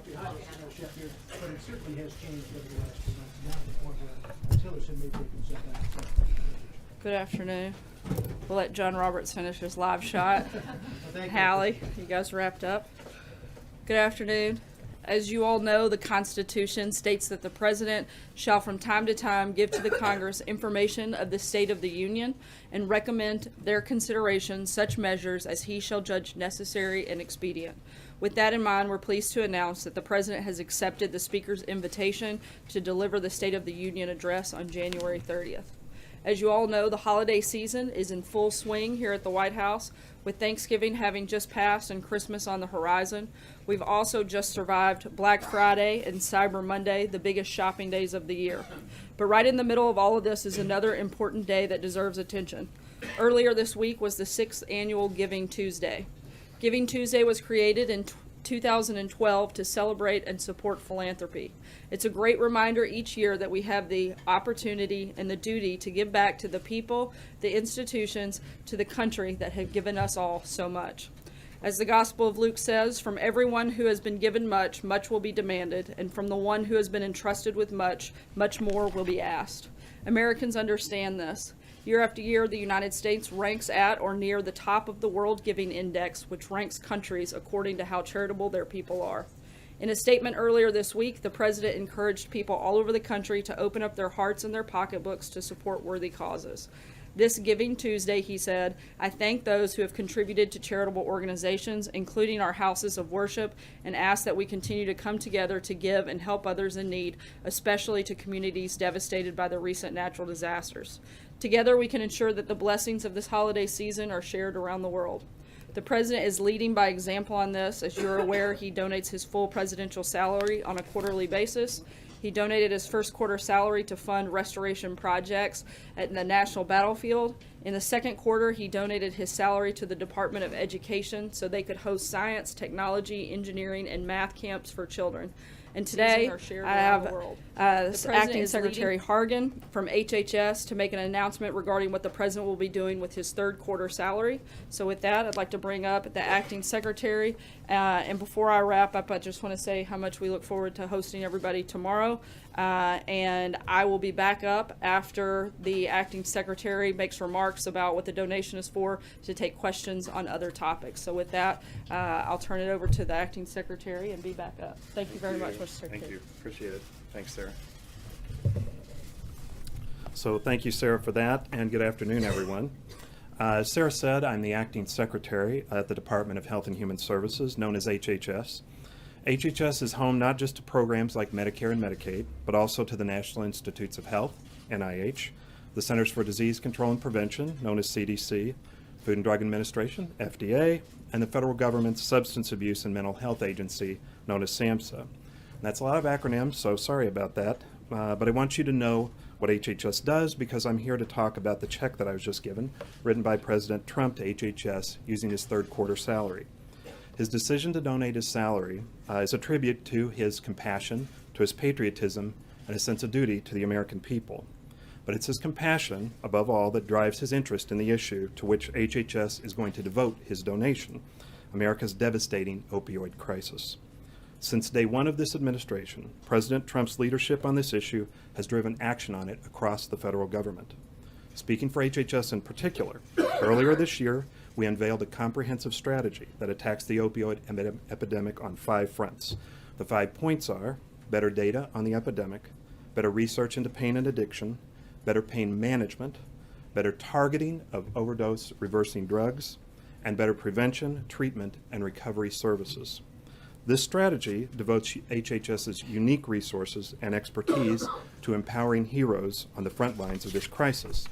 behind us in our chef here, but it certainly has changed over the last few months, now to the point where Tillerson may take himself back. Good afternoon. We'll let John Roberts finish his live shot. Thank you. Hallie, you guys wrapped up? Good afternoon. As you all know, the Constitution states that the President shall from time to time give to the Congress information of the state of the Union and recommend their consideration such measures as he shall judge necessary and expedient. With that in mind, we're pleased to announce that the President has accepted the Speaker's invitation to deliver the State of the Union address on January 30th. As you all know, the holiday season is in full swing here at the White House, with Thanksgiving having just passed and Christmas on the horizon. We've also just survived Black Friday and Cyber Monday, the biggest shopping days of the year. But right in the middle of all of this is another important day that deserves attention. Earlier this week was the 6th annual Giving Tuesday. Giving Tuesday was created in 2012 to celebrate and support philanthropy. It's a great reminder each year that we have the opportunity and the duty to give back to the people, the institutions, to the country that have given us all so much. As the Gospel of Luke says, from everyone who has been given much, much will be demanded, and from the one who has been entrusted with much, much more will be asked. Americans understand this. Year after year, the United States ranks at or near the top of the World Giving Index, which ranks countries according to how charitable their people are. In a statement earlier this week, the President encouraged people all over the country to open up their hearts and their pocketbooks to support worthy causes. This Giving Tuesday, he said, I thank those who have contributed to charitable organizations, including our houses of worship, and ask that we continue to come together to give and help others in need, especially to communities devastated by the recent natural disasters. Together, we can ensure that the blessings of this holiday season are shared around the world. The President is leading by example on this. As you're aware, he donates his full presidential salary on a quarterly basis. He donated his first quarter salary to fund restoration projects at the National Battlefield. In the second quarter, he donated his salary to the Department of Education so they could host science, technology, engineering, and math camps for children. And today, I have Acting Secretary Hargan from HHS to make an announcement regarding what the President will be doing with his third quarter salary. So with that, I'd like to bring up the Acting Secretary. And before I wrap up, I just want to say how much we look forward to hosting everybody tomorrow. And I will be back up after the Acting Secretary makes remarks about what the donation is for to take questions on other topics. So with that, I'll turn it over to the Acting Secretary and be back up. Thank you very much, Mr. Secretary. Thank you. Appreciate it. Thanks, Sarah. So thank you, Sarah, for that, and good afternoon, everyone. As Sarah said, I'm the Acting Secretary at the Department of Health and Human Services, known as HHS. HHS is home not just to programs like Medicare and Medicaid, but also to the National Institutes of Health, NIH, the Centers for Disease Control and Prevention, known as CDC, Food and Drug Administration, FDA, and the federal government's Substance Abuse and Mental Health Agency, known as SAMHSA. And that's a lot of acronyms, so sorry about that, but I want you to know what HHS does because I'm here to talk about the check that I was just given, written by President Trump to HHS using his third quarter salary. His decision to donate his salary is a tribute to his compassion, to his patriotism, and a sense of duty to the American people. But it's his compassion, above all, that drives his interest in the issue to which HHS is going to devote his donation, America's devastating opioid crisis. Since day one of this administration, President Trump's leadership on this issue has driven action on it across the federal government. Speaking for HHS in particular, earlier this year, we unveiled a comprehensive strategy that attacks the opioid epidemic on 5 fronts. The 5 points are better data on the epidemic, better research into pain and addiction, better pain management, better targeting of overdose reversing drugs, and better prevention, treatment, and recovery services. This strategy devotes HHS's unique resources and expertise to empowering heroes on the front lines of this crisis.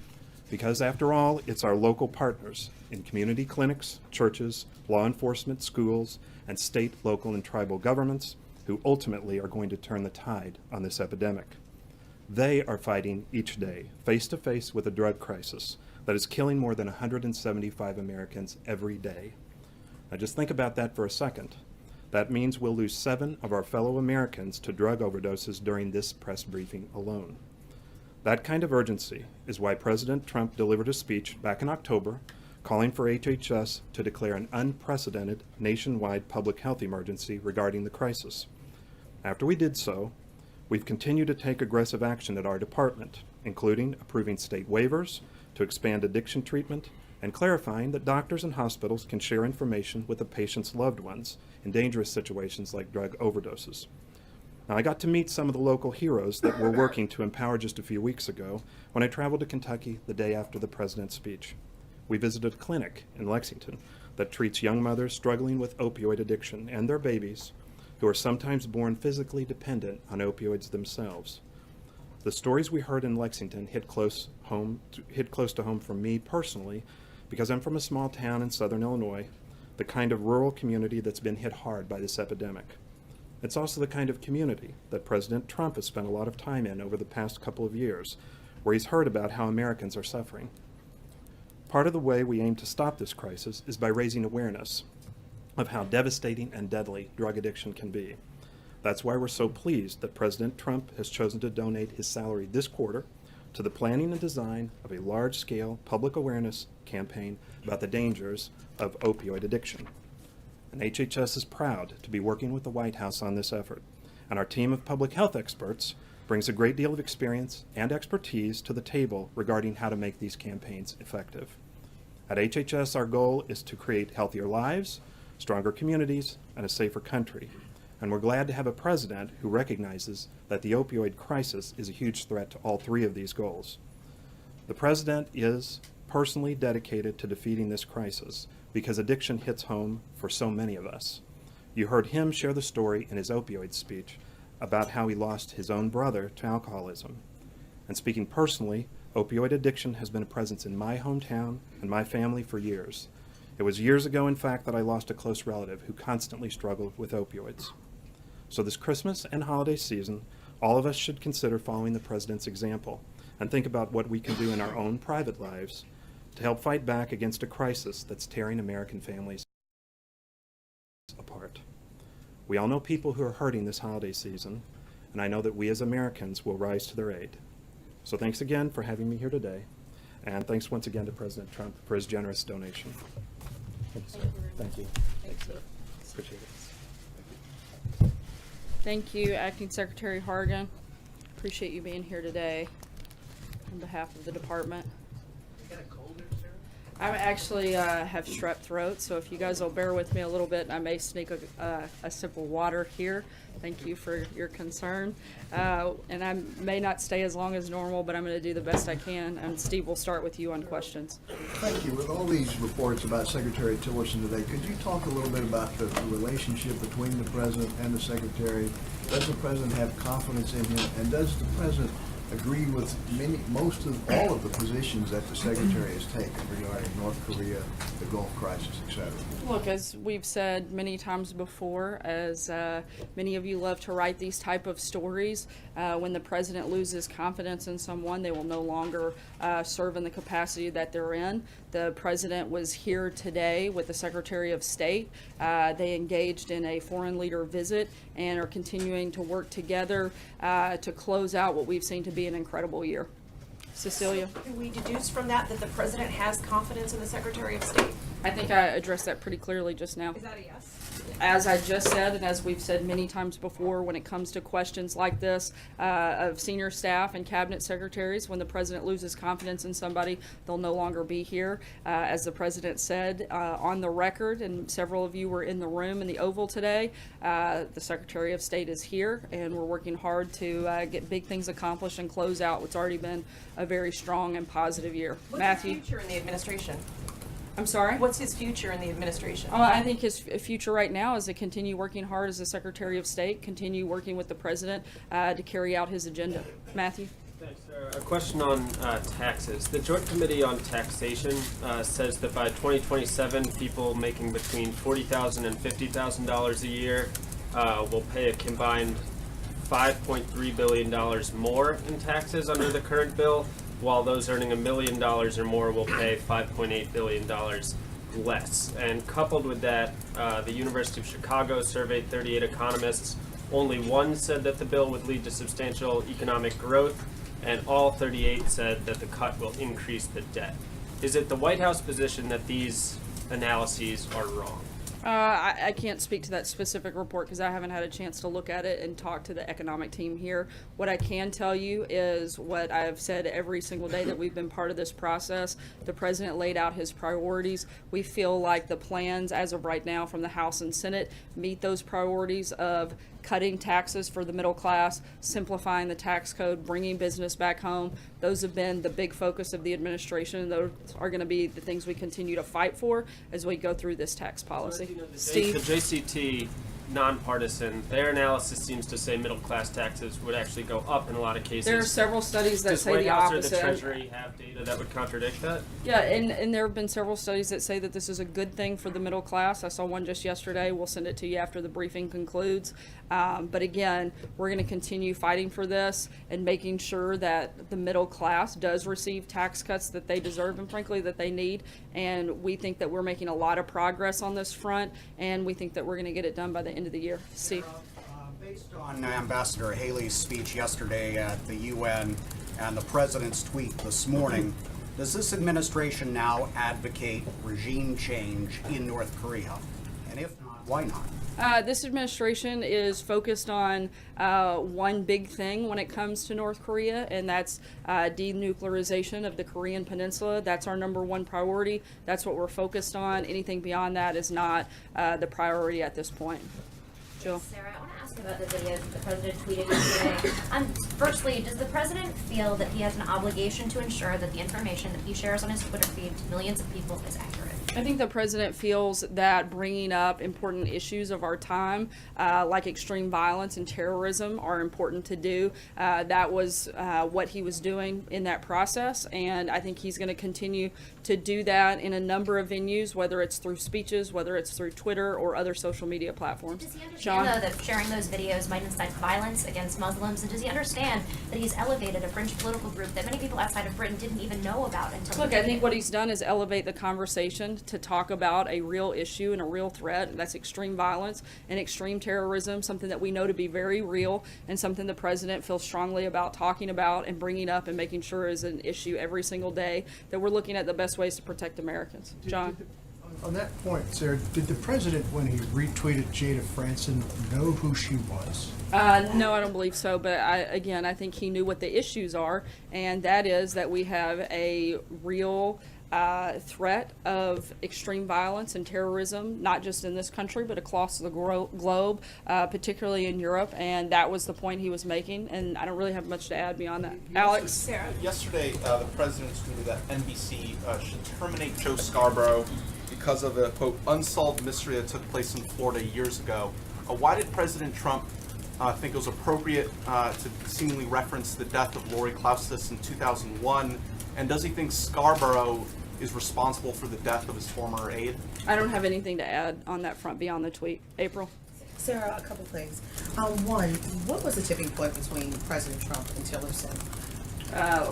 Because after all, it's our local partners in community clinics, churches, law enforcement, schools, and state, local, and tribal governments who ultimately are going to turn the tide on this epidemic. They are fighting each day, face to face with a drug crisis that is killing more than 175 Americans every day. Now just think about that for a second. That means we'll lose 7 of our fellow Americans to drug overdoses during this press briefing alone. That kind of urgency is why President Trump delivered a speech back in October calling for HHS to declare an unprecedented nationwide public health emergency regarding the crisis. After we did so, we've continued to take aggressive action at our department, including approving state waivers to expand addiction treatment and clarifying that doctors and hospitals can share information with the patient's loved ones in dangerous situations like drug overdoses. Now, I got to meet some of the local heroes that we're working to empower just a few weeks ago when I traveled to Kentucky the day after the president's speech. We visited a clinic in Lexington that treats young mothers struggling with opioid addiction and their babies who are sometimes born physically dependent on opioids themselves. The stories we heard in Lexington hit close to home for me personally because I'm from a small town in southern Illinois, the kind of rural community that's been hit hard by this epidemic. It's also the kind of community that President Trump has spent a lot of time in over the past couple of years, where he's heard about how Americans are suffering. Part of the way we aim to stop this crisis is by raising awareness of how devastating and deadly drug addiction can be. That's why we're so pleased that President Trump has chosen to donate his salary this quarter to the planning and design of a large-scale public awareness campaign about the dangers of opioid addiction. And HHS is proud to be working with the White House on this effort, and our team of public health experts brings a great deal of experience and expertise to the table regarding how to make these campaigns effective. At HHS, our goal is to create healthier lives, stronger communities, and a safer country. And we're glad to have a president who recognizes that the opioid crisis is a huge threat to all three of these goals. The president is personally dedicated to defeating this crisis because addiction hits home for so many of us. You heard him share the story in his opioid speech about how he lost his own brother to alcoholism. And speaking personally, opioid addiction has been a presence in my hometown and my family for years. It was years ago, in fact, that I lost a close relative who constantly struggled with opioids. So this Christmas and holiday season, all of us should consider following the president's example and think about what we can do in our own private lives to help fight back against a crisis that's tearing American families apart. We all know people who are hurting this holiday season, and I know that we as Americans will rise to their aid. So thanks again for having me here today, and thanks once again to President Trump for his generous donation. Thank you, sir. Thank you. Thank you. Appreciate it. Thank you, Acting Secretary Hargan. Appreciate you being here today on behalf of the department. You got a cold there, Sarah? I actually have strep throat, so if you guys will bear with me a little bit, I may sneak a sip of water here. Thank you for your concern. And I may not stay as long as normal, but I'm going to do the best I can. And Steve, we'll start with you on questions. Thank you. With all these reports about Secretary Tillerson today, could you talk a little bit about the relationship between the President and the Secretary? Does the President have confidence in him? And does the President agree with most of all of the positions that the Secretary has taken regarding North Korea, the Gulf crisis, etc.? Look, as we've said many times before, as many of you love to write these type of stories, when the president loses confidence in someone, they will no longer serve in the capacity that they're in. The president was here today with the Secretary of State. They engaged in a foreign leader visit and are continuing to work together to close out what we've seen to be an incredible year. Cecilia? Can we deduce from that that the president has confidence in the Secretary of State? I think I addressed that pretty clearly just now. Is that a yes? As I just said, and as we've said many times before, when it comes to questions like this of senior staff and cabinet secretaries, when the president loses confidence in somebody, they'll no longer be here. As the president said on the record, and several of you were in the room in the Oval today, the Secretary of State is here, and we're working hard to get big things accomplished and close out what's already been a very strong and positive year. What's Matthew? his future in the administration? I'm sorry? What's his future in the administration? I think his future right now is to continue working hard as the Secretary of State, continue working with the President to carry out his agenda. Matthew? Thanks, sir. A question on taxes. The Joint Committee on Taxation says that by 2027, people making between $40,000 and $50,000 a year will pay a combined $5.3 billion more in taxes under the current bill, while those earning $1 million or more will pay $5.8 billion less. And coupled with that, the University of Chicago surveyed 38 economists. Only one said that the bill would lead to substantial economic growth, and all 38 said that the cut will increase the debt. Is it the White House position that these analyses are wrong? I can't speak to that specific report because I haven't had a chance to look at it and talk to the economic team here. What I can tell you is what I have said every single day that we've been part of this process. The president laid out his priorities. We feel like the plans as of right now from the House and Senate meet those priorities of cutting taxes for the middle class, simplifying the tax code, bringing business back home. Those have been the big focus of the administration. Those are going to be the things we continue to fight for as we go through this tax policy. The Steve? JCT, nonpartisan, their analysis seems to say middle class taxes would actually go up in a lot of cases. There are several studies that Does say White the House or opposite. the Treasury have data that would contradict that? Yeah, and there have been several studies that say that this is a good thing for the middle class. I saw one just yesterday. We'll send it to you after the briefing concludes. But again, we're going to continue fighting for this and making sure that the middle class does receive tax cuts that they deserve and frankly that they need. And we think that we're making a lot of progress on this front, and we think that we're going to get it done by the end of the year. Steve? Based on Ambassador Haley's speech yesterday at the UN and the president's tweet this morning, does this administration now advocate regime change in North Korea? And if not, why not? This administration is focused on one big thing when it comes to North Korea, and that's denuclearization of the Korean Peninsula. That's our number one priority. That's what we're focused on. Anything beyond that is not the priority at this point. Jill? Sarah, I want to ask about the videos that the president tweeted yesterday. Firstly, does the president feel that he has an obligation to ensure that the information that he shares on his Twitter feed to millions of people is accurate? I think the president feels that bringing up important issues of our time, like extreme violence and terrorism, are important to do. That was what he was doing in that process, and I think he's going to continue to do that in a number of venues, whether it's through speeches, whether it's through Twitter or other social media platforms. Does he understand, John? though, that sharing those videos might incite violence against Muslims? And does he understand that he's elevated a fringe political group that many people outside of Britain didn't even know about until Look, I think what he's done is elevate the conversation to talk about a real issue and a real threat, and that's extreme violence and extreme terrorism, something that we know to be very real and something the president feels strongly about talking about and bringing up and making sure is an issue every single day, that we're looking at the best ways to protect Americans. John? On that point, Sarah, did the president, when he retweeted Jada Franson, know who she was? No, I don't believe so, but I think he knew what the issues are, and that is that we have a real threat of extreme violence and terrorism, not just in this country, but across the globe, particularly in Europe, and that was the point he was making, and I don't really have much to add beyond that. Alex? Yesterday, the president tweeted that NBC should terminate Joe Scarborough because of a, quote, unsolved mystery that took place in Florida years ago. Why did President Trump think it was appropriate to seemingly reference the death of Lori Klaustis in 2001? And does he think Scarborough is responsible for the death of his former aide? I don't have anything to add on that front beyond the tweet. April? Sarah, a couple things. One, what was the tipping point between President Trump and Tillerson?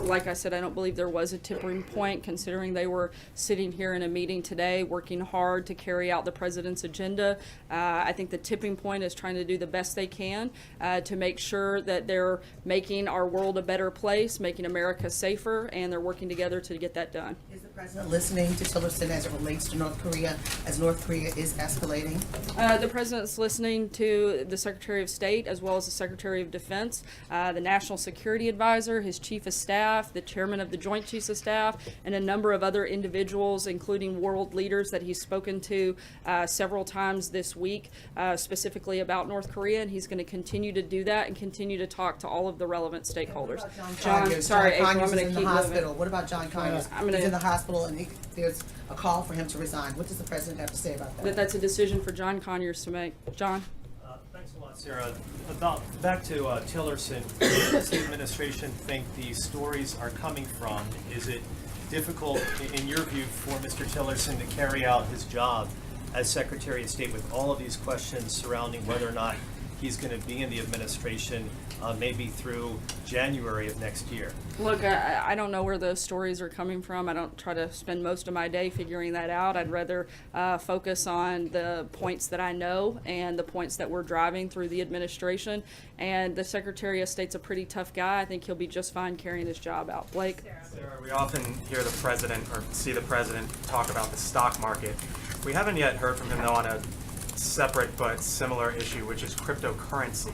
Like I said, I don't believe there was a tipping point, considering they were sitting here in a meeting today working hard to carry out the president's agenda. I think the tipping point is trying to do the best they can to make sure that they're making our world a better place, making America safer, and they're working together to get that done. Is the president listening to Tillerson as it relates to North Korea, as North Korea is escalating? The president's listening to the Secretary of State as well as the Secretary of Defense, the National Security Advisor, his Chief of Staff, the Chairman of the Joint Chiefs of Staff, and a number of other individuals, including world leaders that he's spoken to several times this week, specifically about North Korea, and he's going to continue to do that and continue to talk to all of the relevant stakeholders. John Conyers? John April, I'm Conyers going is to in the keep hospital. moving. What about John Conyers? He's in the hospital, and there's a call for him to resign. What does the president have to say about that? That's a decision for John Conyers to make. John? Thanks a lot, Sarah. Back to Tillerson, where does the administration think these stories are coming from? Is it difficult, in your view, for Mr. Tillerson to carry out his job as Secretary of State with all of these questions surrounding whether or not he's going to be in the administration maybe through January of next year? Look, I don't know where those stories are coming from. I don't try to spend most of my day figuring that out. I'd rather focus on the points that I know and the points that we're driving through the administration. And the Secretary of State's a pretty tough guy. I think he'll be just fine carrying his job out. Blake? Sarah, we often hear the president or see the president talk about the stock market. We haven't yet heard from him, though, on a separate but similar issue, which is cryptocurrency.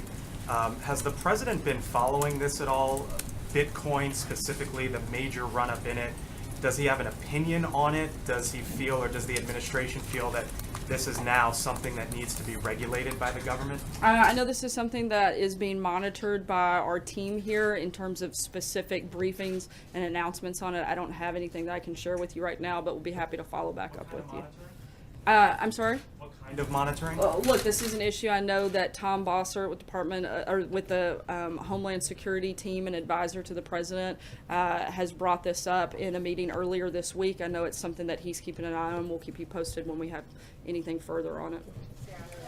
Has the president been following this at all? Bitcoin specifically, the major run-up in it. Does he have an opinion on it? Does he feel, or does the administration feel that this is now something that needs to be regulated by the government? I know this is something that is being monitored by our team here in terms of specific briefings and announcements on it. I don't have anything that I can share with you right now, but we'll be happy to follow back up with you. I'm sorry? What kind of monitoring? Look, this is an issue. I know that Tom Bossert with with the Homeland Security team and advisor to the president has brought this up in a meeting earlier this week. I know it's something that he's keeping an eye on. We'll keep you posted when we have anything further on it.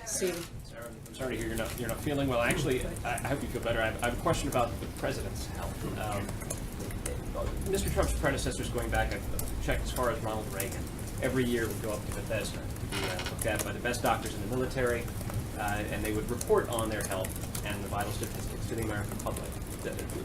Steve. Sarah, I'm sorry to hear you're not feeling well. Actually, I hope you feel better. I have a question about the president's health. Mr. Trump's predecessors, going back, I've checked as far as Ronald Reagan, every year would go up to Bethesda to be looked at by the best doctors in the military, and they would report on their health and the vital statistics to the American public.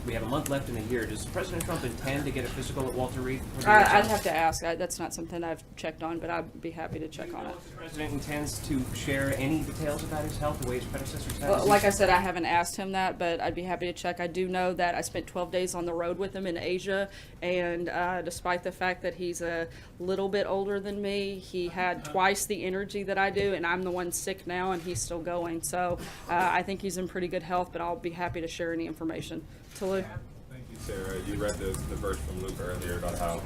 We have a month left in the year. Does President Trump intend to get a physical at Walter Reed? I'd have to ask. That's not something I've checked on, but I'd be happy to check on it. The president intends to share any details about his health the way his predecessors have? Well, like I said, I haven't asked him that, but I'd be happy to check. I do know that I spent 12 days on the road with him in Asia, and despite the fact that he's a little bit older than me, he had twice the energy that I do, and I'm the one sick now, and he's still going. So I think he's in pretty good health, but I'll be happy to share any information. Tolu? Thank you, Sarah. You read the verse from Luke earlier about how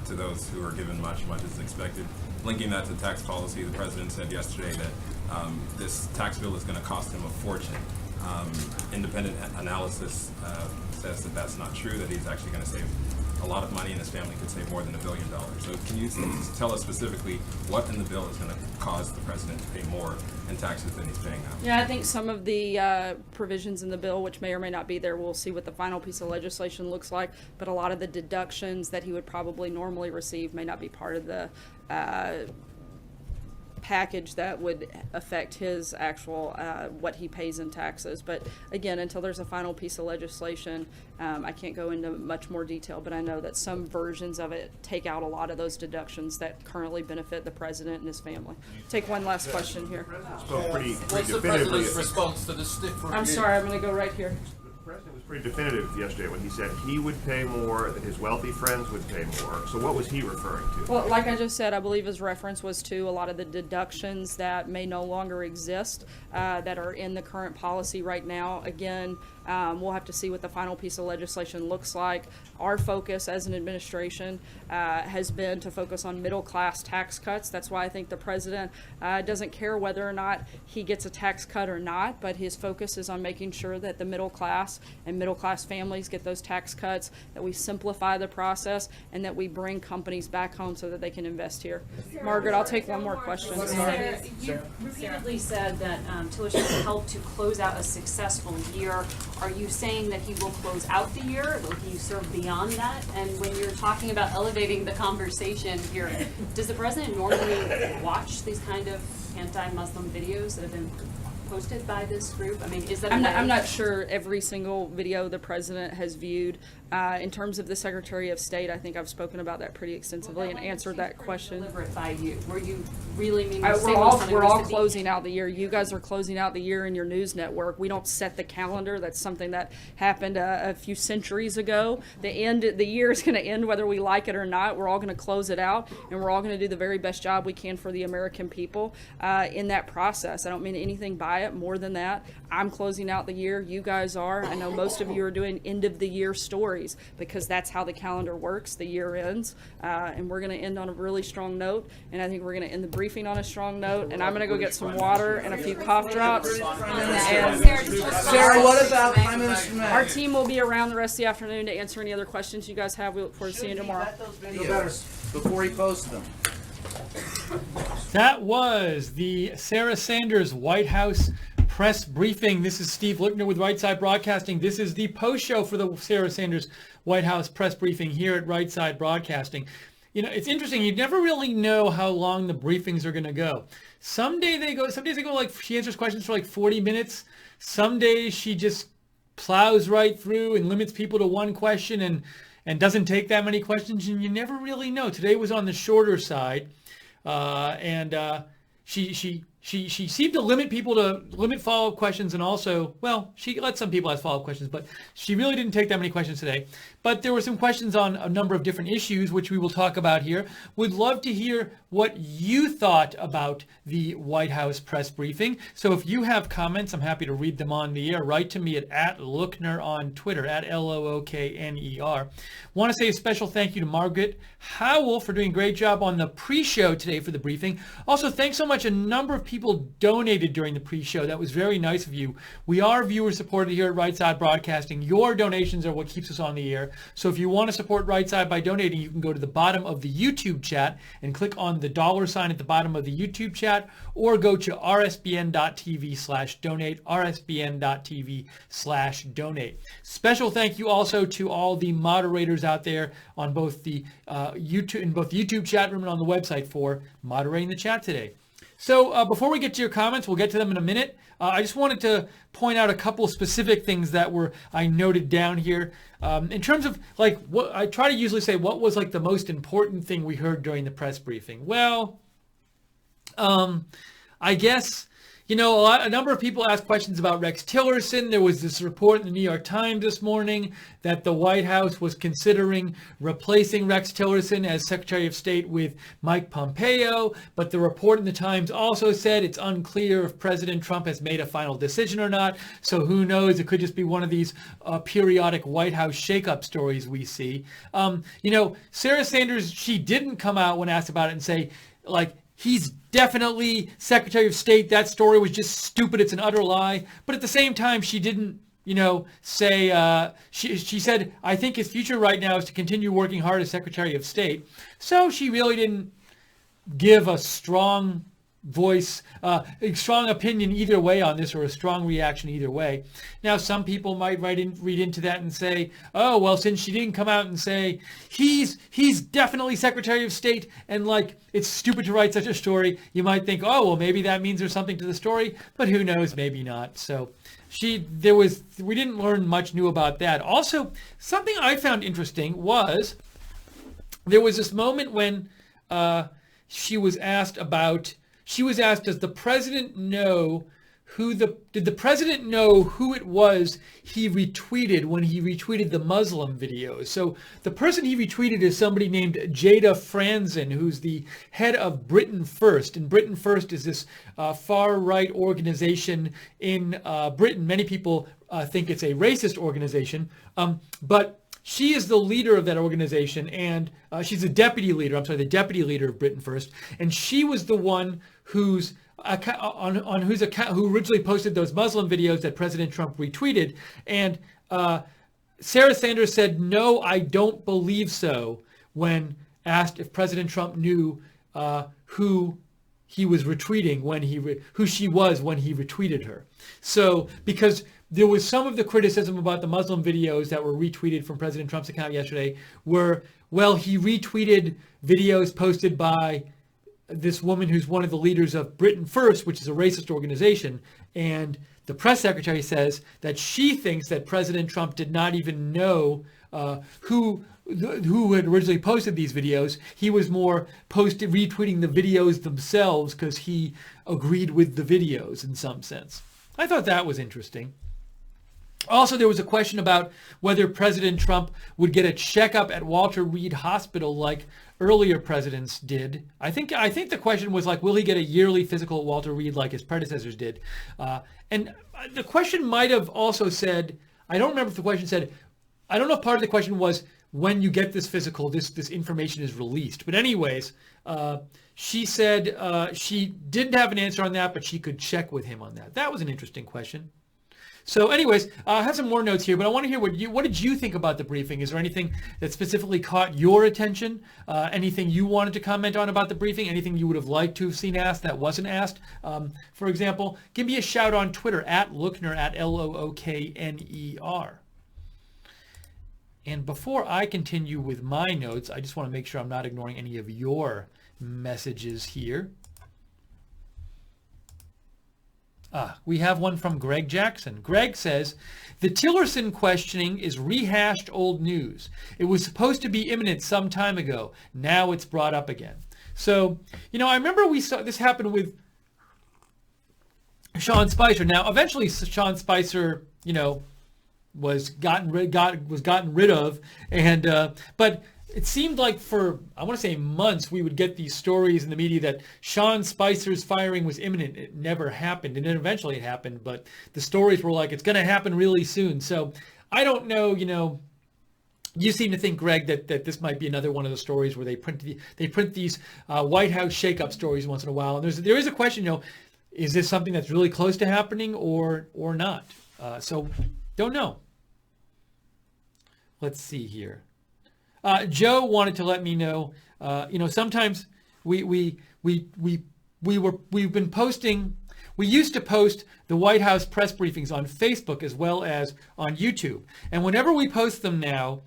to those who are given much, much is expected. Linking that to tax policy, the president said yesterday that this tax bill is going to cost him a fortune. Independent analysis says that that's not true, that he's actually going to save a lot of money and his family could save more than $1 billion. So can you tell us specifically what in the bill is going to cause the president to pay more in taxes than he's paying now? Yeah, I think some of the provisions in the bill, which may or may not be there, we'll see what the final piece of legislation looks like, but a lot of the deductions that he would probably normally receive may not be part of the package that would affect his actual what he pays in taxes. But again, until there's a final piece of legislation, I can't go into much more detail, but I know that some versions of it take out a lot of those deductions that currently benefit the president and his family. Take one last question here. Spoke pretty What's the definitively. president's response to the stiff review? I'm sorry, I'm going to go right here. The president was pretty definitive yesterday when he said he would pay more, that his wealthy friends would pay more. So what was he referring to? Well, like I just said, I believe his reference was to a lot of the deductions that may no longer exist that are in the current policy right now. Again, we'll have to see what the final piece of legislation looks like. Our focus as an administration has been to focus on middle-class tax cuts. That's why I think the president doesn't care whether or not he gets a tax cut or not, but his focus is on making sure that the middle class and middle-class families get those tax cuts, that we simplify the process, and that we bring companies back home so that they can invest here. Margaret, I'll take one more question. Sarah, you repeatedly said that Tillerson will help to close out a successful year. Are you saying that he will close out the year? Will he serve beyond that? And when you're talking about elevating the conversation here, does the president normally watch these kind of anti-Muslim videos that have been posted by this group? I mean, is that I'm not sure every single video the president has viewed. In terms of the Secretary of State, I think I've spoken about that pretty extensively and answered that question. Deliberate by you, where you really mean We're all closing out the year. You guys are closing out the year in your news network. We don't set the calendar. That's something that happened a few centuries ago. The year is going to end whether we like it or not. We're all going to close it out, and we're all going to do the very best job we can for the American people in that process. I don't mean anything by it more than that. I'm closing out the year. You guys are. I know most of you are doing end of the year stories because that's how the calendar works. The year ends, and we're going to end on a really strong note, and I think we're going to end the briefing on a strong note, and I'm going to go get some water and a few cough drops. And Sarah, what about Prime Minister May? Our team will be around the rest of the afternoon to answer any other questions you guys have. We look forward to seeing you tomorrow. Before he posts them. That was the Sarah Sanders White House press briefing. This is Steve Lickner with Right Side Broadcasting. This is the post show for the Sarah Sanders White House press briefing here at Right Side Broadcasting. You know, it's interesting. You never really know how long the briefings are going to go. Some days they go like, she answers questions for like 40 minutes. Some days she just plows right through and limits people to one question and doesn't take that many questions, and you never really know. Today was on the shorter side. she seemed to limit follow-up questions, and also, well, she let some people ask follow-up questions, but she really didn't take that many questions today. But there were some questions on a number of different issues, which we will talk about here. Would love to hear what you thought about the White House press briefing. So if you have comments, I'm happy to read them on the air. Write to me at @Lookner on Twitter, @LOOKNER. Want to say a special thank you to Margaret Howell for doing a great job on the pre-show today for the briefing. Also, thanks so much. A number of people donated during the pre-show. That was very nice of you. We are viewer supported here at Right Side Broadcasting. Your donations are what keeps us on the air. So if you want to support Right Side by donating, you can go to the bottom of the YouTube chat and click on the $sign at the bottom of the YouTube chat, or go to rsbn.tv/donate, rsbn.tv/donate. Special thank you also to all the moderators out there on both the YouTube chat room and on the website for moderating the chat today. So before we get to your comments, we'll get to them in a minute. I just wanted to point out a couple specific things that I noted down here. In terms of what I try to usually say, what was the most important thing we heard during the press briefing? Well, I guess, a number of people asked questions about Rex Tillerson. There was this report in the New York Times this morning that the White House was considering replacing Rex Tillerson as Secretary of State with Mike Pompeo, but the report in the Times also said it's unclear if President Trump has made a final decision or not, so who knows, it could just be one of these periodic White House shakeup stories we see. Sarah Sanders, she didn't come out when asked about it and say, he's definitely Secretary of State. That story was just stupid. It's an utter lie. But at the same time, she didn't, say, she said, I think his future right now is to continue working hard as Secretary of State. So she really didn't give a strong voice, a strong opinion either way on this, or a strong reaction either way. Now, some people might read into that and say, oh, well, since she didn't come out and say he's definitely Secretary of State, and it's stupid to write such a story, you might think, oh, well, maybe that means there's something to the story, but who knows, maybe not. So we didn't learn much new about that. Also, something I found interesting was there was this moment when she was asked, does the president know did the president know who it was he retweeted when he retweeted the Muslim videos? So the person he retweeted is somebody named Jada Franzen, who's the head of Britain First. And Britain First is this far-right organization in Britain. Many people think it's a racist organization, but she is the leader of that organization, and she's the deputy leader of Britain First. And she was the one who originally posted those Muslim videos that President Trump retweeted. And Sarah Sanders said, no, I don't believe so, when asked if President Trump knew who he was retweeting who she was when he retweeted her. So, because there was some of the criticism about the Muslim videos that were retweeted from President Trump's account yesterday were, well, he retweeted videos posted by this woman who's one of the leaders of Britain First, which is a racist organization. And the press secretary says that she thinks that President Trump did not even know who had originally posted these videos. He was more retweeting the videos themselves because he agreed with the videos in some sense. I thought that was interesting. Also, there was a question about whether President Trump would get a checkup at Walter Reed Hospital like earlier presidents did. I think the question was will he get a yearly physical at Walter Reed like his predecessors did? And the question might have also said, I don't remember if the question said, I don't know if part of the question was, when you get this physical, this information is released. But anyways, she said she didn't have an answer on that, but she could check with him on that. That was an interesting question. So anyways, I have some more notes here, but I want to hear what did you think about the briefing? Is there anything that specifically caught your attention? Anything you wanted to comment on about the briefing? Anything you would have liked to have seen asked that wasn't asked? For example, give me a shout on Twitter @Lookner, @LOOKNER. And before I continue with my notes, I just want to make sure I'm not ignoring any of your messages here. We have one from Greg Jackson. Greg says, the Tillerson questioning is rehashed old news. It was supposed to be imminent some time ago. Now it's brought up again. So, I remember we saw this happen with Sean Spicer. Now, eventually, Sean Spicer, was gotten rid of, and but it seemed like for, I want to say, months, we would get these stories in the media that Sean Spicer's firing was imminent. It never happened, and then eventually it happened, but the stories were like, it's going to happen really soon. So I don't know, you seem to think, Greg, that this might be another one of the stories where they print these White House shakeup stories once in a while. And there is a question, is this something that's really close to happening or not? So don't know. Let's see here. Joe wanted to let me know, sometimes we've been posting. We used to post the White House press briefings on Facebook as well as on YouTube. And whenever we post them now,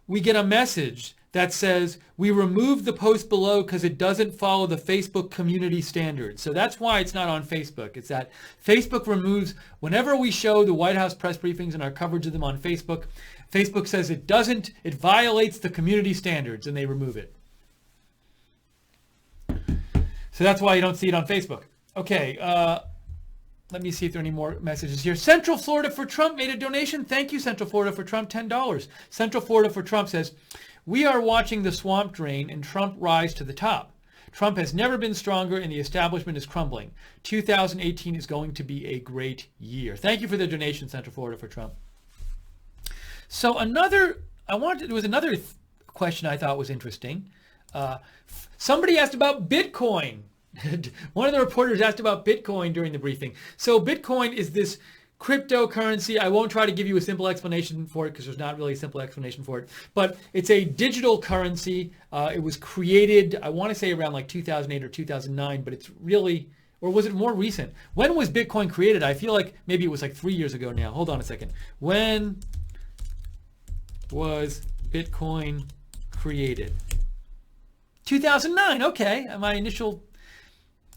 we get a message that says we removed the post below because it doesn't follow the Facebook community standards. So that's why it's not on Facebook. It's that Facebook removes, whenever we show the White House press briefings and our coverage of them on Facebook, Facebook says it violates the community standards, and they remove it. So that's why you don't see it on Facebook. Okay, let me see if there are any more messages here. Central Florida for Trump made a donation. Thank you, Central Florida for Trump, $10. Central Florida for Trump says, we are watching the swamp drain and Trump rise to the top. Trump has never been stronger and the establishment is crumbling. 2018 is going to be a great year. Thank you for the donation, Central Florida for Trump. So there was another question I thought was interesting. Somebody asked about Bitcoin. One of the reporters asked about Bitcoin during the briefing. So Bitcoin is this cryptocurrency. I won't try to give you a simple explanation for it because there's not really a simple explanation for it. But it's a digital currency. It was created, I want to say around like 2008 or 2009, but it's really, or was it more recent? When was Bitcoin created? I feel like maybe it was like 3 years ago now. Hold on a second. When was Bitcoin created? 2009. Okay, my initial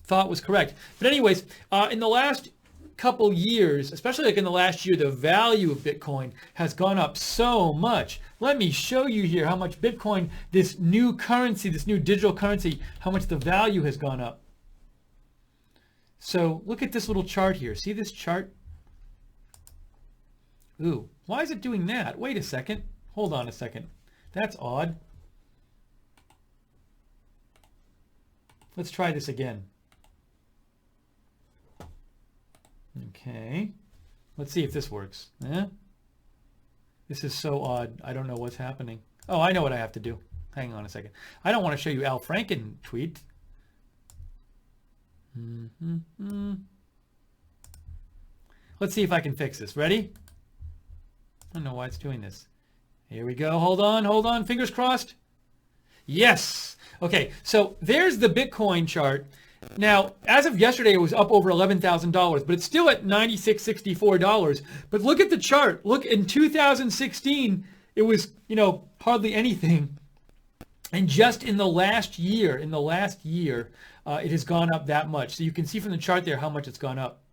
thought was correct. But anyways, in the last couple years, especially like in the last year, the value of Bitcoin has gone up so much. Let me show you here how much Bitcoin, this new currency, this new digital currency, how much the value has gone up. So look at this little chart here. See this chart? Ooh, why is it doing that? Wait a second. Hold on a second. That's odd. Let's try this again. Okay. Let's see if this works. This is so odd. I don't know what's happening. Oh, I know what I have to do. Hang on a second. I don't want to show you Al Franken tweet. Let's see if I can fix this. Ready? I don't know why it's doing this. Here we go. Hold on. Fingers crossed. Yes. Okay, so there's the Bitcoin chart. Now, as of yesterday, it was up over $11,000, but it's still at $96.64. But look at the chart. Look, in 2016, it was, hardly anything. And just in the last year, it has gone up that much. So you can see from the chart there how much it's gone up.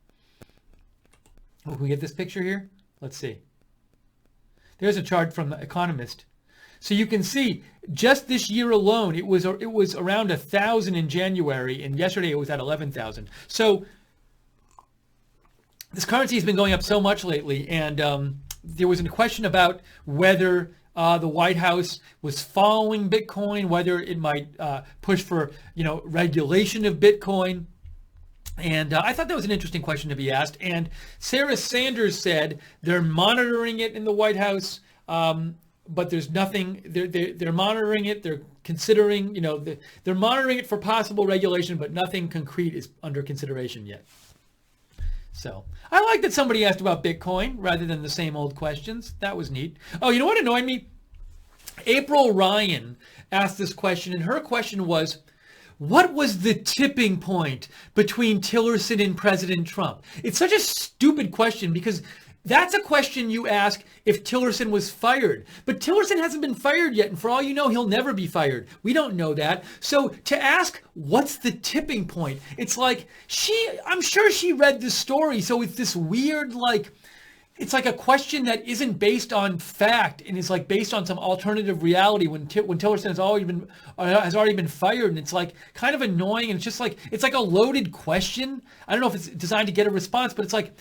Oh, can we get this picture here? Let's see. There's a chart from The Economist. So you can see just this year alone, it was around 1,000 in January, and yesterday it was at 11,000. So this currency has been going up so much lately, and there was a question about whether the White House was following Bitcoin, whether it might push for regulation of Bitcoin. And I thought that was an interesting question to be asked. And Sarah Sanders said they're monitoring it in the White House. But there's nothing, they're monitoring it, they're considering, they're monitoring it for possible regulation, but nothing concrete is under consideration yet. So I like that somebody asked about Bitcoin rather than the same old questions. That was neat. Oh, you know what annoyed me? April Ryan asked this question, and her question was, what was the tipping point between Tillerson and President Trump? It's such a stupid question because that's a question you ask if Tillerson was fired. But Tillerson hasn't been fired yet, and for all you know, he'll never be fired. We don't know that. So to ask, what's the tipping point? It's like, I'm sure she read the story, so it's this weird, it's like a question that isn't based on fact and is like based on some alternative reality when Tillerson has already been fired, and it's like kind of annoying, and it's just like it's like a loaded question. I don't know if it's designed to get a response, but it's like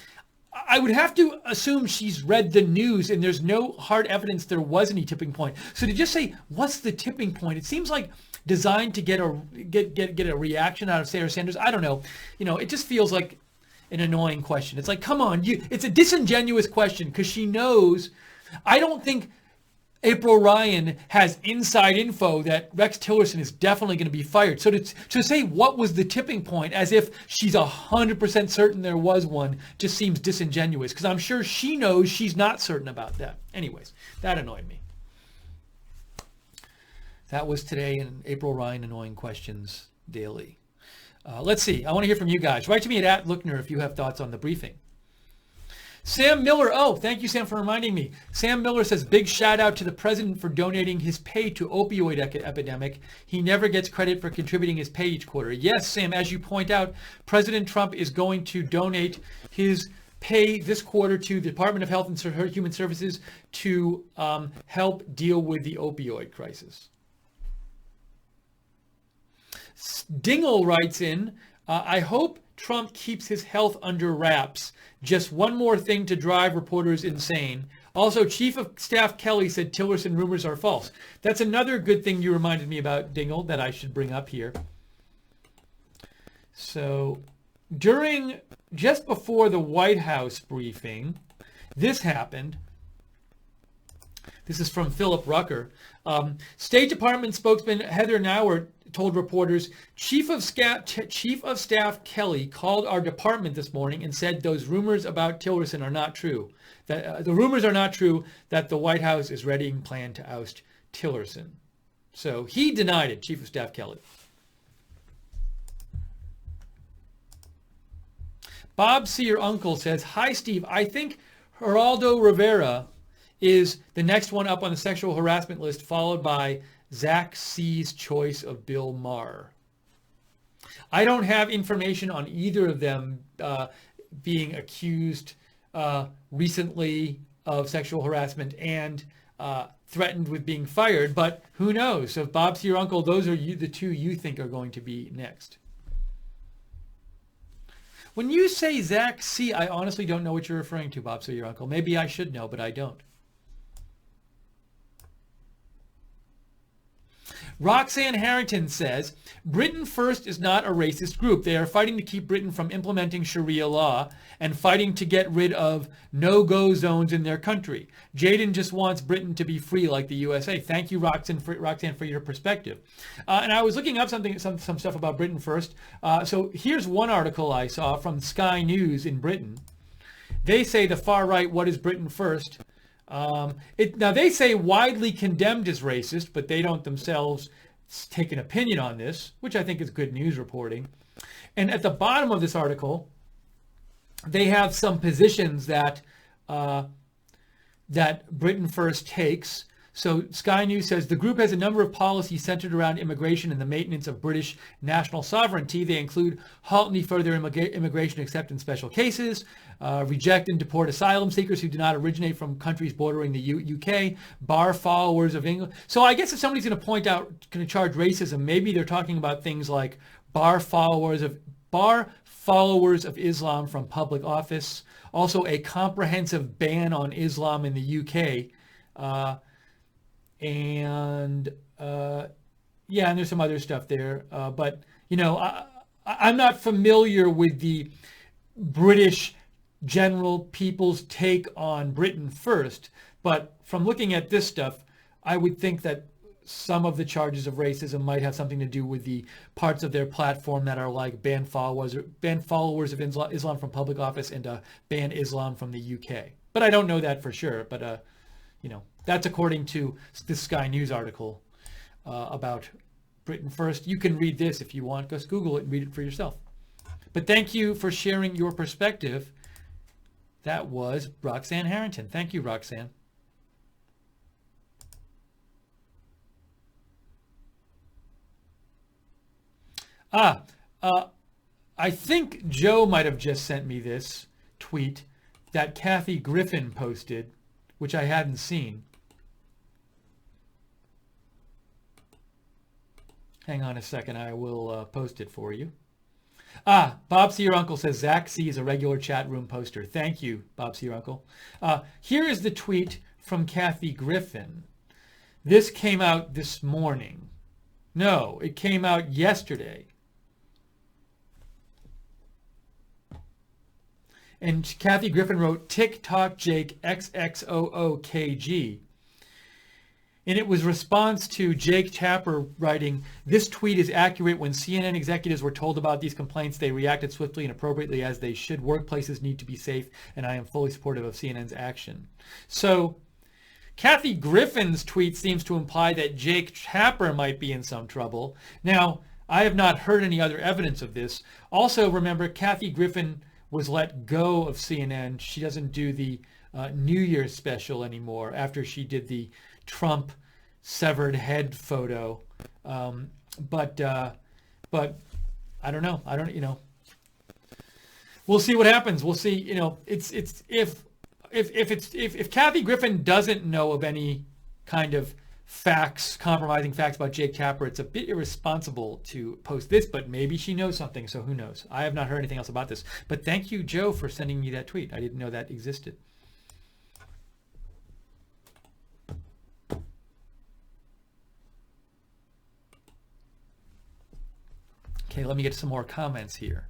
I would have to assume she's read the news and there's no hard evidence there was any tipping point. So to just say what's the tipping point, it seems like designed to get a reaction out of Sarah Sanders. I don't know. It just feels like an annoying question. It's like, come on, it's a disingenuous question because she knows. I don't think April Ryan has inside info that Rex Tillerson is definitely going to be fired. So to say what was the tipping point as if she's 100% certain there was one just seems disingenuous because I'm sure she knows she's not certain about that. Anyways, that annoyed me. That was today in April Ryan Annoying Questions Daily. Let's see. I want to hear from you guys. Write to me at @Lookner if you have thoughts on the briefing. Sam Miller. Oh, thank you, Sam, for reminding me. Sam Miller says, big shout out to the president for donating his pay to opioid epidemic. He never gets credit for contributing his pay each quarter. Yes, Sam, as you point out, President Trump is going to donate his pay this quarter to the Department of Health and Human Services to help deal with the opioid crisis. Dingle writes in, I hope Trump keeps his health under wraps. Just one more thing to drive reporters insane. Also, Chief of Staff Kelly said Tillerson rumors are false. That's another good thing you reminded me about, Dingle, that I should bring up here. So, just before the White House briefing, this happened. This is from Philip Rucker. State Department spokesman Heather Nauert told reporters, Chief of Staff Kelly called our department this morning and said those rumors about Tillerson are not true. That the rumors are not true that the White House is readying a plan to oust Tillerson. So he denied it, Chief of Staff Kelly. Bob C. Your uncle says, hi, Steve. I think Geraldo Rivera is the next one up on the sexual harassment list, followed by Zach C's choice of Bill Maher. I don't have information on either of them being accused recently of sexual harassment and threatened with being fired, but who knows? So if Bob's your uncle, those are the two you think are going to be next. When you say Zach C, I honestly don't know what you're referring to, Bob, so your uncle. Maybe I should know, but I don't. Roxanne Harrington says, Britain First is not a racist group. They are fighting to keep Britain from implementing Sharia law and fighting to get rid of no-go zones in their country. Jaden just wants Britain to be free like the USA. Thank you, Roxanne, for your perspective. And I was looking up some stuff about Britain First. So here's one article I saw from Sky News in Britain. They say the far right, what is Britain First? Now they say widely condemned as racist, but they don't themselves take an opinion on this, which I think is good news reporting. And at the bottom of this article, they have some positions that Britain First takes. So Sky News says the group has a number of policies centered around immigration and the maintenance of British national sovereignty. They include halt any further immigration except in special cases, reject and deport asylum seekers who do not originate from countries bordering the UK, bar followers of England. So I guess if somebody's going to charge racism, maybe they're talking about things like bar followers of Islam from public office. Also, a comprehensive ban on Islam in the UK. And there's some other stuff there. But, I'm not familiar with the British general people's take on Britain First. But from looking at this stuff, I would think that some of the charges of racism might have something to do with the parts of their platform that are like ban followers of Islam from public office and ban Islam from the UK. But I don't know that for sure. But, that's according to this Sky News article about Britain First. You can read this if you want. Just Google it and read it for yourself. But thank you for sharing your perspective. That was Roxanne Harrington. Thank you, Roxanne. I think Joe might have just sent me this tweet. that Kathy Griffin posted, which I hadn't seen. Hang on a second, I will post it for you. Bob C. Your Uncle says Zach C. is a regular chat room poster. Thank you, Bob C. Your Uncle. Here is the tweet from Kathy Griffin. This came out this morning. No, it came out yesterday. And Kathy Griffin wrote, TikTok Jake XXOOKG. And it was response to Jake Tapper writing, this tweet is accurate. When CNN executives were told about these complaints, they reacted swiftly and appropriately as they should. Workplaces need to be safe, and I am fully supportive of CNN's action. So Kathy Griffin's tweet seems to imply that Jake Tapper might be in some trouble. Now, I have not heard any other evidence of this. Also, remember, Kathy Griffin was let go of CNN. She doesn't do the New Year's special anymore after she did the Trump severed head photo. But I don't know. We'll see what happens. We'll see. If Kathy Griffin doesn't know of any kind of facts, compromising facts about Jake Tapper, it's a bit irresponsible to post this, but maybe she knows something, so who knows? I have not heard anything else about this. But thank you, Joe, for sending me that tweet. I didn't know that existed. Okay, let me get some more comments here.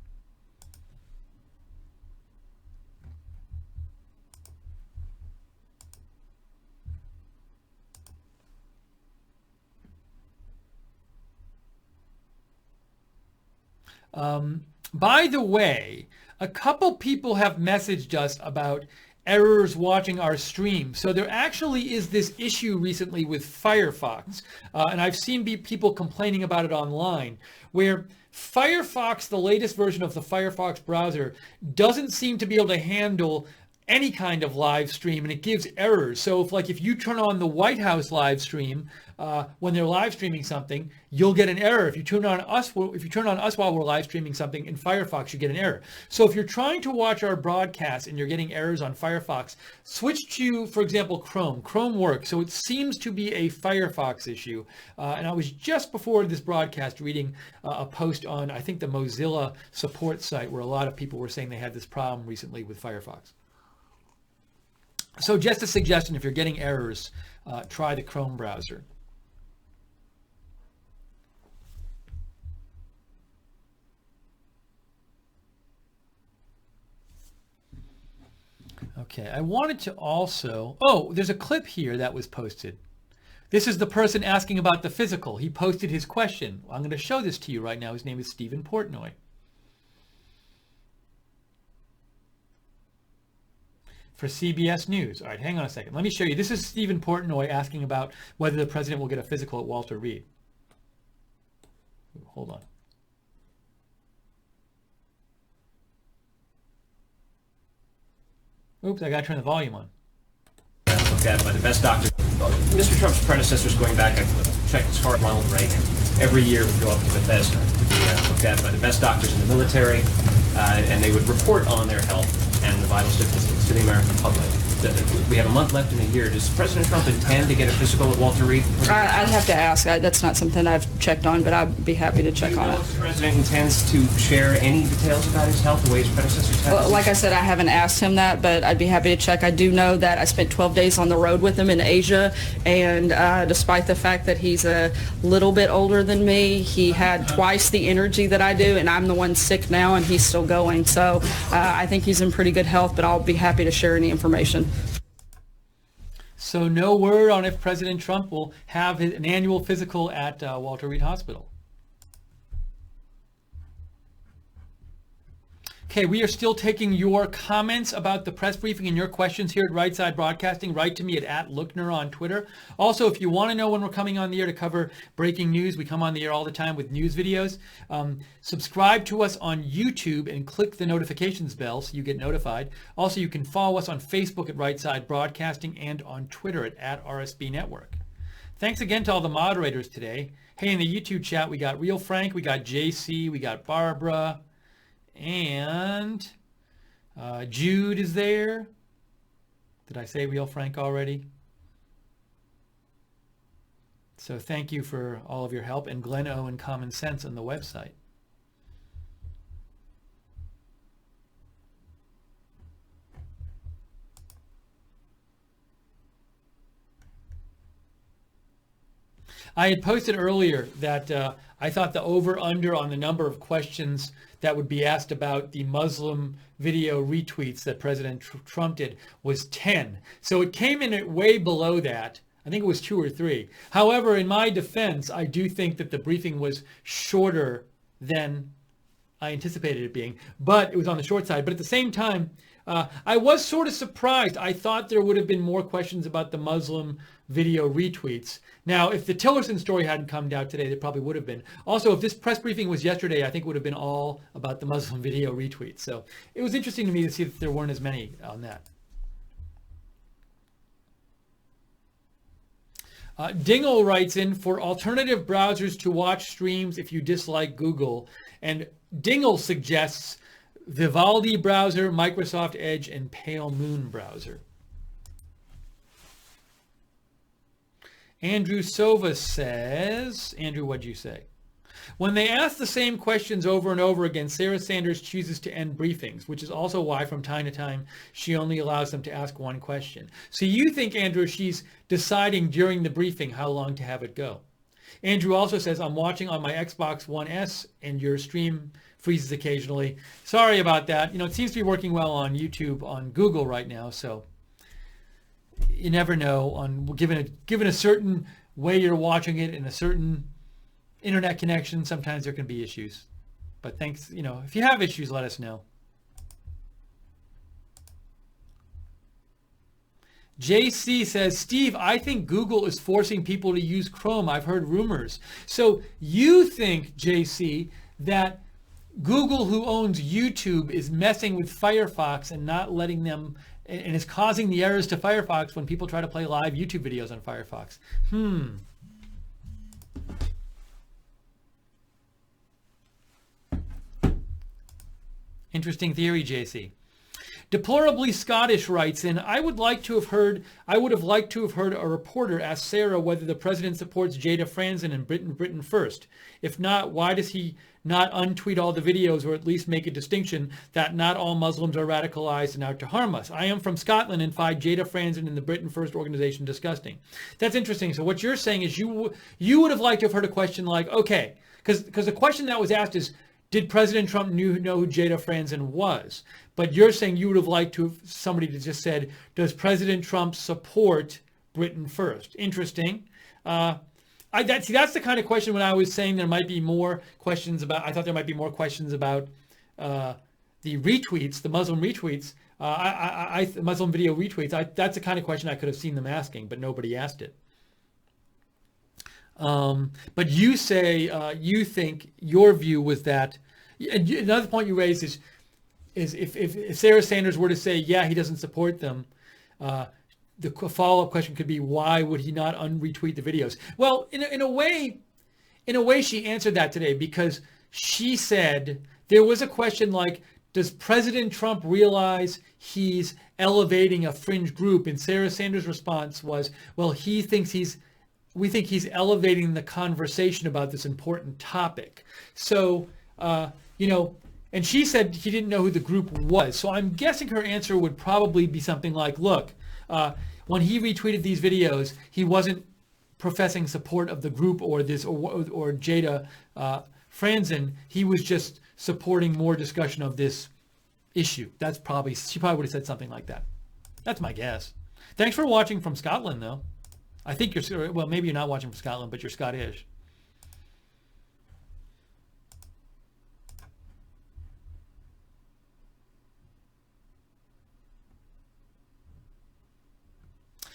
By the way, a couple people have messaged us about errors watching our stream. So there actually is this issue recently with Firefox, and I've seen people complaining about it online, where Firefox, the latest version of the Firefox browser, doesn't seem to be able to handle any kind of live stream, and it gives errors. So if you turn on the White House live stream when they're live streaming something, you'll get an error. If you turn on us while we're live streaming something in Firefox, you get an error. So if you're trying to watch our broadcast and you're getting errors on Firefox, switch to, for example, Chrome. Chrome works. So it seems to be a Firefox issue. And I was just before this broadcast reading a post on, I think, the Mozilla support site, where a lot of people were saying they had this problem recently with Firefox. So just a suggestion, if you're getting errors, try the Chrome browser. Okay, I wanted to also, there's a clip here that was posted. This is the person asking about the physical. He posted his question. I'm going to show this to you right now. His name is Stephen Portnoy. For CBS News. All right, hang on a second. Let me show you. This is Stephen Portnoy asking about whether the president will get a physical at Walter Reed. Hold on. Oops, I got to turn the volume on. Looked at by the best doctor. Mr. Trump's predecessors, going back, I've checked as far as Ronald Reagan. Every year we go up to Bethesda to be looked at by the best doctors in the military, and they would report on their health and the vital statistics to the American public. We have a month left in the year. Does President Trump intend to get a physical at Walter Reed? I'd have to ask. That's not something I've checked on, but I'd be happy to check on it. If the president intends to share any details about his health, the way his predecessors have? Well, like I said, I haven't asked him that, but I'd be happy to check. I do know that I spent 12 days on the road with him in Asia, and despite the fact that he's a little bit older than me, he had twice the energy that I do, and I'm the one sick now, and he's still going. So I think he's in pretty good health, but I'll be happy to share any information. So no word on if President Trump will have an annual physical at Walter Reed Hospital. Okay, we are still taking your comments about the press briefing and your questions here at Right Side Broadcasting. Write to me at @Lookner on Twitter. Also, if you want to know when we're coming on the air to cover breaking news, we come on the air all the time with news videos. Subscribe to us on YouTube and click the notifications bell so you get notified. Also, you can follow us on Facebook at Right Side Broadcasting and on Twitter at @RSB Network. Thanks again to all the moderators today. Hey, in the YouTube chat, we got Real Frank, we got JC, we got Barbara, and Jude is there. Did I say Real Frank already? So thank you for all of your help, and Glenn O and Common Sense on the website. I had posted earlier that I thought the over-under on the number of questions that would be asked about the Muslim video retweets that President Trump did was 10. So it came in at way below that. I think it was 2 or 3. However, in my defense, I do think that the briefing was shorter than I anticipated it being, but it was on the short side. But at the same time, I was sort of surprised. I thought there would have been more questions about the Muslim video retweets. Now, if the Tillerson story hadn't come out today, there probably would have been. Also, if this press briefing was yesterday, I think it would have been all about the Muslim video retweets. So it was interesting to me to see that there weren't as many on that. Dingle writes in, for alternative browsers to watch streams if you dislike Google. And Dingle suggests Vivaldi browser, Microsoft Edge, and Pale Moon browser. Andrew Sova says, Andrew, what'd you say? When they ask the same questions over and over again, Sarah Sanders chooses to end briefings, which is also why from time to time she only allows them to ask one question. So you think, Andrew, she's deciding during the briefing how long to have it go. Andrew also says, I'm watching on my Xbox One S and your stream freezes occasionally. Sorry about that. You know, it seems to be working well on YouTube, on Google right now, so you never know. On given a certain way you're watching it in a certain internet connection, sometimes there can be issues. But thanks, you know, if you have issues, let us know. JC says, Steve, I think Google is forcing people to use Chrome. I've heard rumors. So you think, JC, that Google, who owns YouTube, is messing with Firefox and not letting them, and is causing the errors to Firefox when people try to play live YouTube videos on Firefox. Interesting theory, JC. Deplorably Scottish writes in, I would have liked to have heard a reporter ask Sarah whether the president supports Jada Franzen and Britain First. If not, why does he not untweet all the videos or at least make a distinction that not all Muslims are radicalized and out to harm us? I am from Scotland and find Jada Franzen and the Britain First organization disgusting. That's interesting. So what you're saying is you would have liked to have heard a question like, okay, because the question that was asked is, did President Trump know who Jada Franzen was? But you're saying you would have liked to have somebody to just said, does President Trump support Britain First? Interesting. That's the kind of question when I was saying there might be more questions about, I thought there might be more questions about the retweets, the Muslim retweets, Muslim video retweets. That's the kind of question I could have seen them asking, but nobody asked it. But you say you think your view was that. Another point you raised is if Sarah Sanders were to say, yeah, he doesn't support them, the follow-up question could be, why would he not retweet the videos? Well, in a way, she answered that today, because she said there was a question like, does President Trump realize he's elevating a fringe group? And Sarah Sanders' response was, well, we think he's elevating the conversation about this important topic. So, and she said he didn't know who the group was. So I'm guessing her answer would probably be something like, look, when he retweeted these videos, he wasn't professing support of the group or Jada Franzen. He was just supporting more discussion of this issue. She probably would have said something like that. That's my guess. Thanks for watching from Scotland, though. I think you're, well, maybe you're not watching from Scotland, but you're Scottish.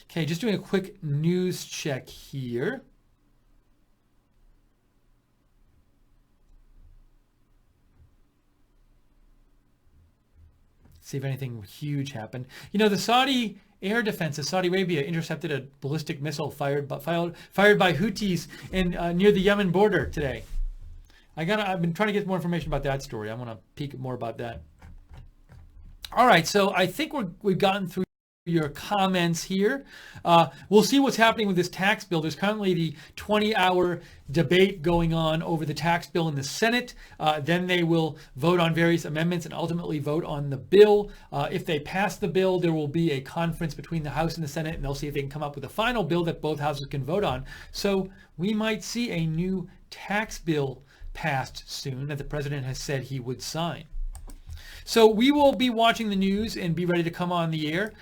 Okay, just doing a quick news check here. See if anything huge happened. You know, the Saudi air defenses, Saudi Arabia intercepted a ballistic missile fired by Houthis near the Yemen border today. I've been trying to get more information about that story. I want to peek more about that. All right, so I think we've gotten through your comments here. We'll see what's happening with this tax bill. There's currently the 20-hour debate going on over the tax bill in the Senate. Then they will vote on various amendments and ultimately vote on the bill. If they pass the bill, there will be a conference between the House and the Senate, and they'll see if they can come up with a final bill that both houses can vote on. So we might see a new tax bill passed soon that the president has said he would sign. So we will be watching the news and be ready to come on the air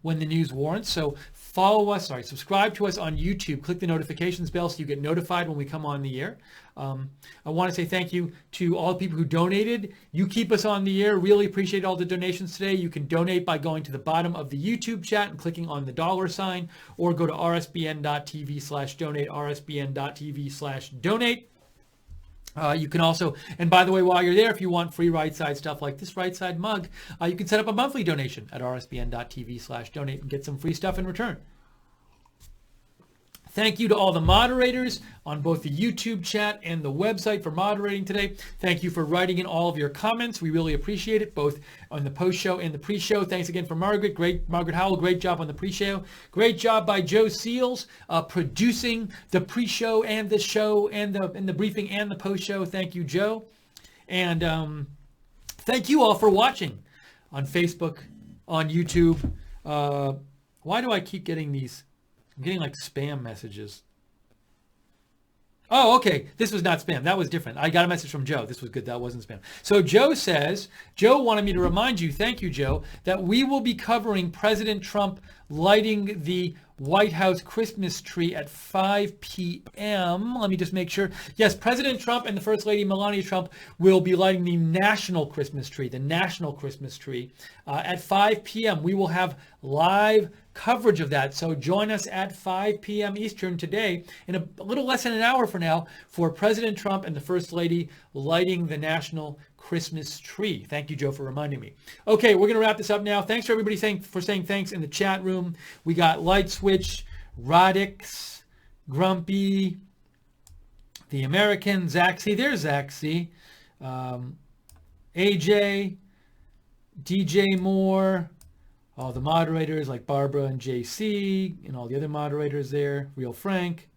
when the news warrants. So subscribe to us on YouTube. Click the notifications bell so you get notified when we come on the air. I want to say thank you to all the people who donated. You keep us on the air. Really appreciate all the donations today. You can donate by going to the bottom of the YouTube chat and clicking on the $sign, or go to rsbn.tv/donate, rsbn.tv/donate. You can also, and by the way, while you're there, if you want free right side stuff like this right side mug, you can set up a monthly donation at rsbn.tv/donate and get some free stuff in return. Thank you to all the moderators on both the YouTube chat and the website for moderating today. Thank you for writing in all of your comments. We really appreciate it, both on the post-show and the pre-show. Thanks again for Margaret. Margaret Howell, great job on the pre-show. Great job by Joe Seals, producing the pre-show and the show and the briefing and the post-show. Thank you, Joe. And thank you all for watching on Facebook, on YouTube. Why do I keep getting these? I'm getting like spam messages. Oh, okay. This was not spam. That was different. I got a message from Joe. This was good. That wasn't spam. So Joe says, Joe wanted me to remind you, thank you, Joe, that we will be covering President Trump lighting the White House Christmas tree at 5 p.m. Let me just make sure. Yes, President Trump and the First Lady Melania Trump will be lighting the national Christmas tree, at 5 p.m. We will have live coverage of that. So join us at 5 p.m. Eastern today, in a little less than an hour from now, for President Trump and the First Lady lighting the national Christmas tree. Thank you, Joe, for reminding me. Okay, we're going to wrap this up now. Thanks for everybody for saying thanks in the chat room. We got Light Switch, Rodix, Grumpy, The American, Zaxi. There's Zaxi. AJ, DJ Moore, all the moderators like Barbara and JC, and all the other moderators there, Real Frank.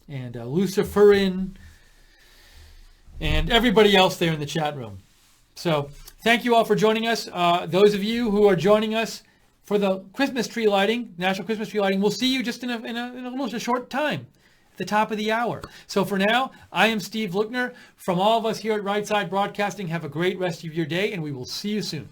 And Luciferin, and everybody else there in the chat room. So thank you all for joining us. Those of you who are joining us for the Christmas tree lighting, National Christmas Tree Lighting, we'll see you just in a short time, at the top of the hour. So for now, I am Steve Lookner. From all of us here at Right Side Broadcasting, have a great rest of your day, and we will see you soon.